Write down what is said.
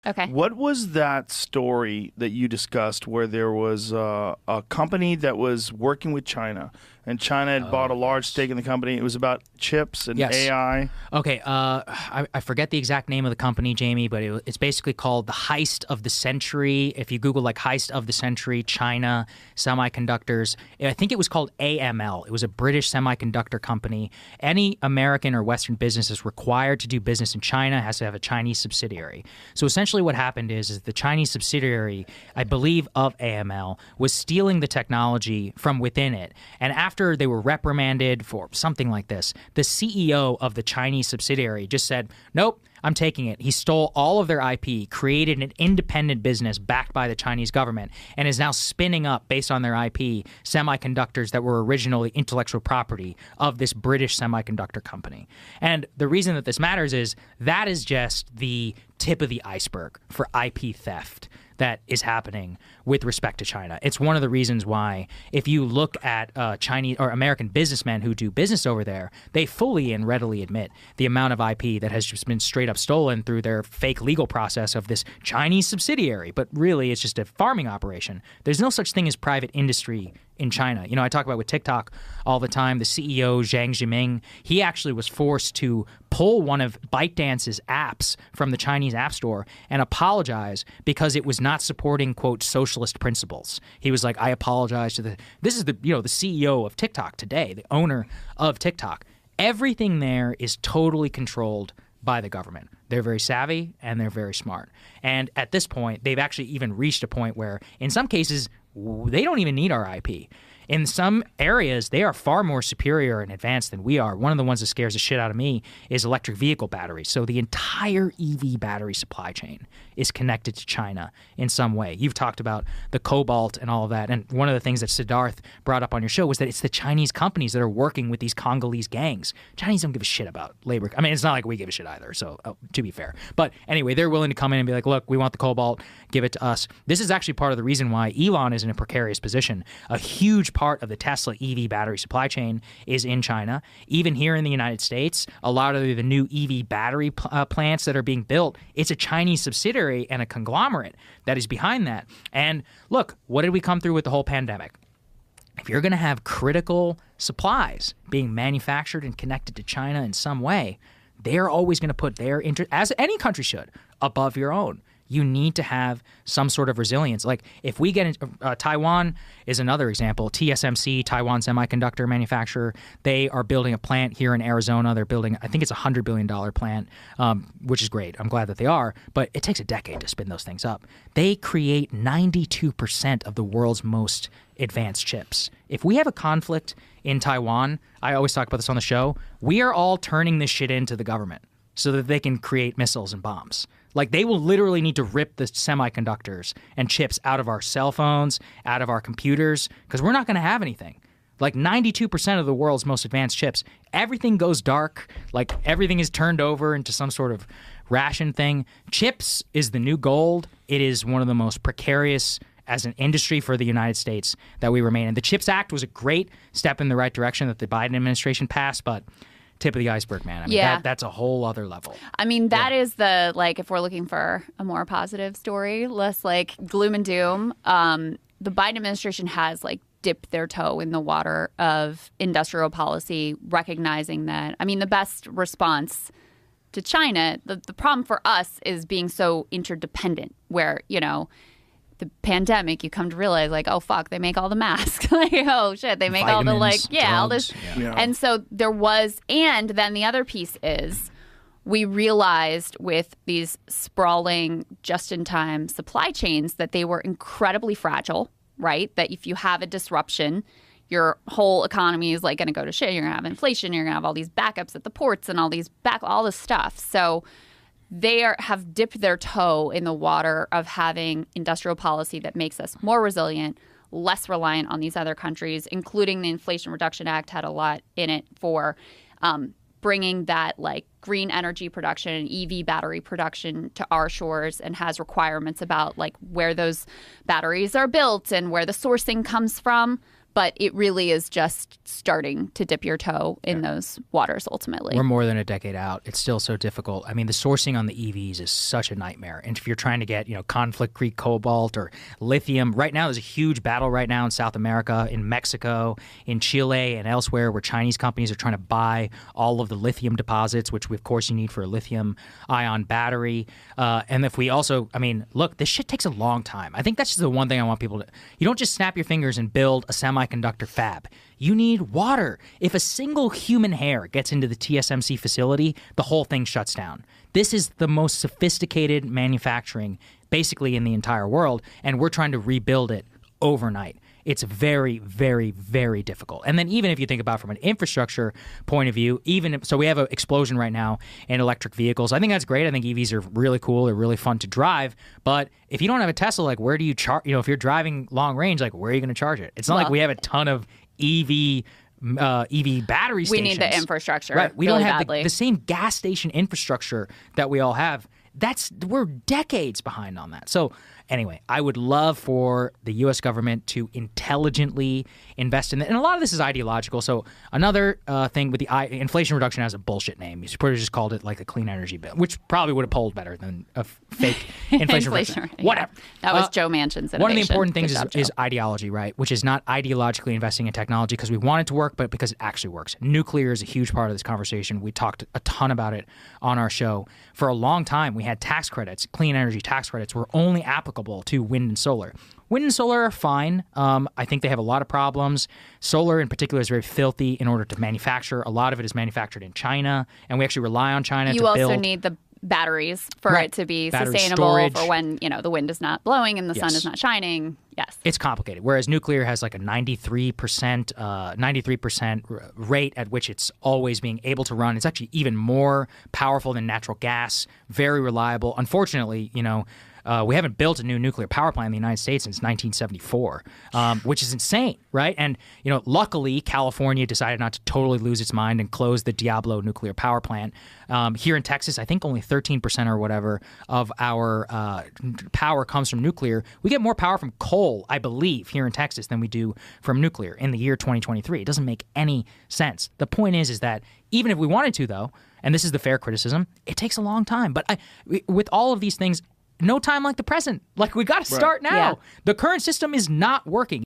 Okay. What was that story that you discussed where there was a company that was working with China, and China had bought a large stake in the company? It was about chips and AI. Okay, I forget the exact name of the company, Jamie, but it's basically called the Heist of the Century. If you Google like Heist of the Century, China, semiconductors, I think it was called AML. It was a British semiconductor company. Any American or Western business is required to do business in China has to have a Chinese subsidiary. So essentially what happened is the Chinese subsidiary, I believe, of AML was stealing the technology from within it. And after they were reprimanded for something like this, the CEO of the Chinese subsidiary just said, nope, I'm taking it. He stole all of their IP, created an independent business backed by the Chinese government, and is now spinning up, based on their IP, semiconductors that were originally intellectual property of this British semiconductor company. And the reason that this matters is that is just the tip of the iceberg for IP theft that is happening with respect to China. It's one of the reasons why, if you look at Chinese or American businessmen who do business over there, they fully and readily admit the amount of IP that has just been straight up stolen through their fake legal process of this Chinese subsidiary. But really, it's just a farming operation. There's no such thing as private industry in China. You know, I talk about with TikTok all the time, the CEO, Zhang Zhiming, he actually was forced to pull one of ByteDance's apps from the Chinese App Store and apologize because it was not supporting, quote, socialist principles. He was like, I apologize to this is the CEO of TikTok today, the owner of TikTok. Everything there is totally controlled by the government. They're very savvy and they're very smart. And at this point, they've actually even reached a point where, in some cases, they don't even need our IP. In some areas, they are far more superior and advanced than we are. One of the ones that scares the shit out of me is electric vehicle batteries. So the entire EV battery supply chain is connected to China in some way. You've talked about the cobalt and all of that. And one of the things that Siddharth brought up on your show was that it's the Chinese companies that are working with these Congolese gangs. Chinese don't give a shit about labor. I mean, it's not like we give a shit either, so to be fair. But anyway, they're willing to come in and be like, look, we want the cobalt, give it to us. This is actually part of the reason why Elon is in a precarious position. A huge part of the Tesla EV battery supply chain is in China. Even here in the United States, a lot of the new EV battery plants that are being built, it's a Chinese subsidiary and a conglomerate that is behind that. And look, what did we come through with the whole pandemic? If you're going to have critical supplies being manufactured and connected to China in some way, they're always going to put their interest, as any country should, above your own. You need to have some sort of resilience. Like if we get into Taiwan is another example. TSMC, Taiwan semiconductor manufacturer, they are building a plant here in Arizona. They're building, I think it's a $100 billion plant, which is great. I'm glad that they are, but it takes a decade to spin those things up. They create 92% of the world's most advanced chips. If we have a conflict in Taiwan, I always talk about this on the show, we are all turning this shit into the government so that they can create missiles and bombs. Like, they will literally need to rip the semiconductors and chips out of our cell phones, out of our computers, because we're not going to have anything. Like, 92% of the world's most advanced chips, everything goes dark. Like, everything is turned over into some sort of ration thing. Chips is the new gold. It is one of the most precarious as an industry for the United States that we remain in. The CHIPS Act was a great step in the right direction that the Biden administration passed, but tip of the iceberg, man. I mean, that's a whole other level. I mean, that is the, like, if we're looking for a more positive story, less like gloom and doom, the Biden administration has, like, dipped their toe in the water of industrial policy, recognizing that, I mean, the best response to China, the problem for us is being so interdependent, where, you know, the pandemic, you come to realize, like, oh, fuck, they make all the masks. Like, oh, shit, they make Vitamins, all the, like, all drugs, this. Yeah. And so there was, and then the other piece is we realized with these sprawling just-in-time supply chains that they were incredibly fragile, right? That if you have a disruption, your whole economy is, like, going to go to shit. You're going to have inflation. You're going to have all these backups at the ports and all this stuff. So they have dipped their toe in the water of having industrial policy that makes us more resilient, less reliant on these other countries, including the Inflation Reduction Act had a lot in it for bringing that, like, green energy production and EV battery production to our shores, and has requirements about, like, where those batteries are built and where the sourcing comes from. but it really is just starting to dip your toe in those waters ultimately. We're more than a decade out. It's still so difficult. I mean, the sourcing on the EVs is such a nightmare. And if you're trying to get, conflict Creek cobalt or lithium, right now there's a huge battle right now in South America, in Mexico, in Chile, and elsewhere where Chinese companies are trying to buy all of the lithium deposits, which of course you need for a lithium-ion battery. And if we also, look, this shit takes a long time. I think that's just the one thing I want people to, you don't just snap your fingers and build a semiconductor fab. You need water. If a single human hair gets into the TSMC facility, the whole thing shuts down. This is the most sophisticated manufacturing basically in the entire world, and we're trying to rebuild it overnight. It's very, very, very difficult. And then even if you think about from an infrastructure point of view, so we have an explosion right now in electric vehicles. I think that's great. I think EVs are really cool. They're really fun to drive. But if you don't have a Tesla, like where do you charge? If you're driving long range, like where are you going to charge it? It's not like we have a ton of EV battery stations. We need the infrastructure. Right. We really don't have badly. the same gas station infrastructure that we all have. We're decades behind on that. So anyway, I would love for the U.S. government to intelligently invest in that. And a lot of this is ideological. So another thing with the Inflation Reduction has a bullshit name. You should have just called it like the Clean Energy Bill, which probably would have polled better than a fake Inflation Reduction. Yeah. Whatever. That was Joe Manchin's innovation. One of the important things Good job, is Joe. ideology, right? Which is not ideologically investing in technology because we want it to work, but because it actually works. Nuclear is a huge part of this conversation. We talked a ton about it on our show. For a long time, we had tax credits. Clean energy tax credits were only applicable to wind and solar. Wind and solar are fine. I think they have a lot of problems. Solar in particular is very filthy in order to manufacture. A lot of it is manufactured in China, and we actually rely on China to build. You also need the batteries for it to be Battery sustainable storage. For when the wind is not blowing and the sun Yes. is not shining. Yes. It's complicated. Whereas nuclear has like a 93% rate at which it's always being able to run. It's actually even more powerful than natural gas, very reliable. Unfortunately, we haven't built a new nuclear power plant in the United States since 1974, which is insane, right? And, luckily, California decided not to totally lose its mind and close the Diablo nuclear power plant. Here in Texas, I think only 13% or whatever of our power comes from nuclear. We get more power from coal, I believe, here in Texas than we do from nuclear in the year 2023. It doesn't make any sense. The point is that even if we wanted to, though, and this is the fair criticism, it takes a long time. But with all of these things, no time like the present. Like, we got to start now. Yeah. The current system is not working.